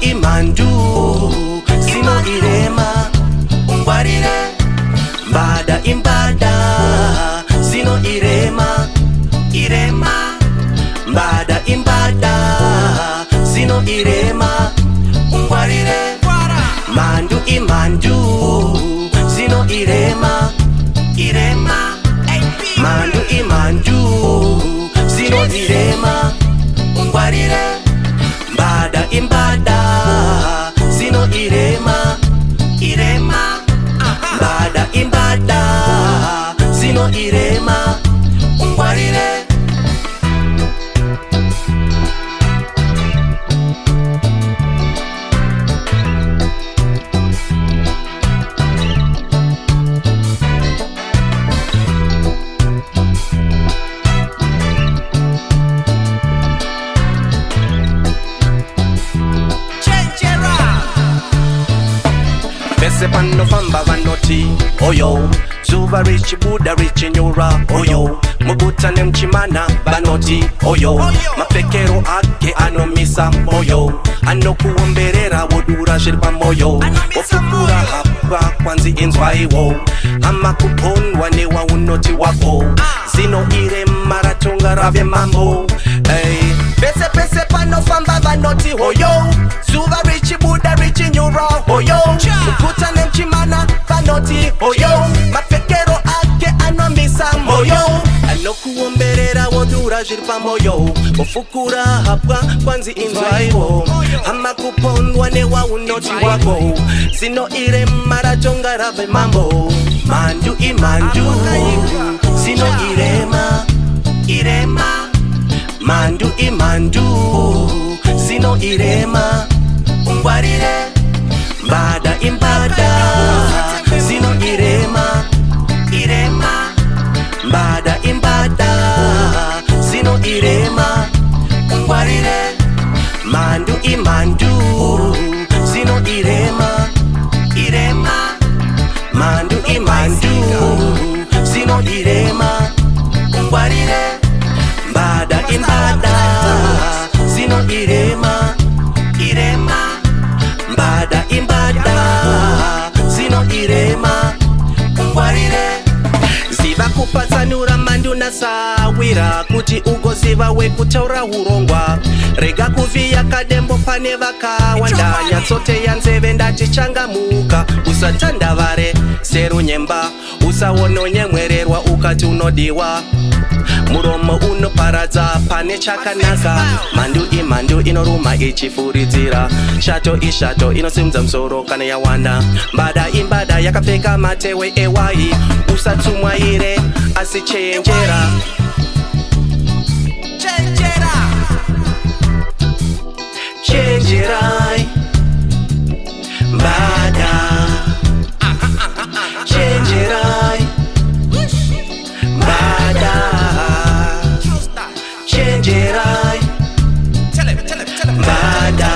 imandu zino irema ungwarire mbada imbada zino irema mbada imbada zino irema ungwarire imandu zino irema imandu zino irema ungwarire mbada imbada zino irema mbada imbada zino irema ungwarire Bese pano famba vanoti oyo Zuva richi Buddha richi nyura oyo Mugutane mchimana vanoti oyo Mapekero ake anomisa moyo Anokuomberera wodura shirpa moyo Ofukura hapa kwanzi inzwaiwo Ama kuponwa newa unoti wako Zino ire maratunga rave mambo Bese pano famba vanoti oyo Zuva richi Buddha richi nyura oyo Mugutane mchimana vanoti oyo Mapekero ake anomisa moyo Anokuomberera wodura shirpa moyo Ofukura hapa kwanzi inzwaiwo Ama kupondwa newa unoti wako Zino ire maratonga rave mambo Imandu zino irema imandu zino irema ungwarire mbada imbada zino irema mbada imbada zino irema ungwarire imandu zino irema imandu zino irema ungwarire mbada imbada zino irema mbada imbada zino irema ungwarire ziva kupatsanura mandu nasawira kuti ugoziva wekutaura urongwa rega kuvhiya kadembo pane vakawanda nyatsoteya nzeve ndati changamuka usatandavare serunyemba usawononyemwererwa ukati unodiwa muromo unoparadza pane chakanaka imandu inoruma ichifuridzira shato ishato inosimudza musoro kana yawanda mbada imbada yakapfeka matewe ewai usatsumwaire asi chenjera chenjerai mbada chenjerai mbada chenjerai mbada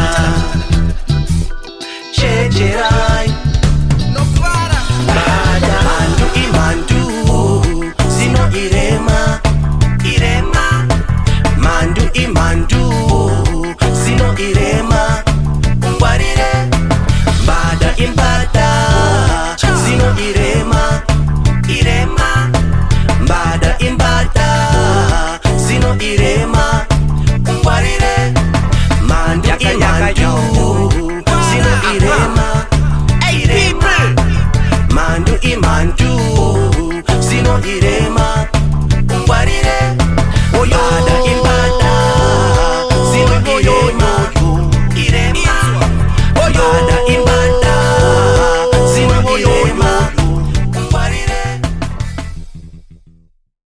chenjerai mbada imandu zino irema imandu zino irema ungwarire mbada imbada zino irema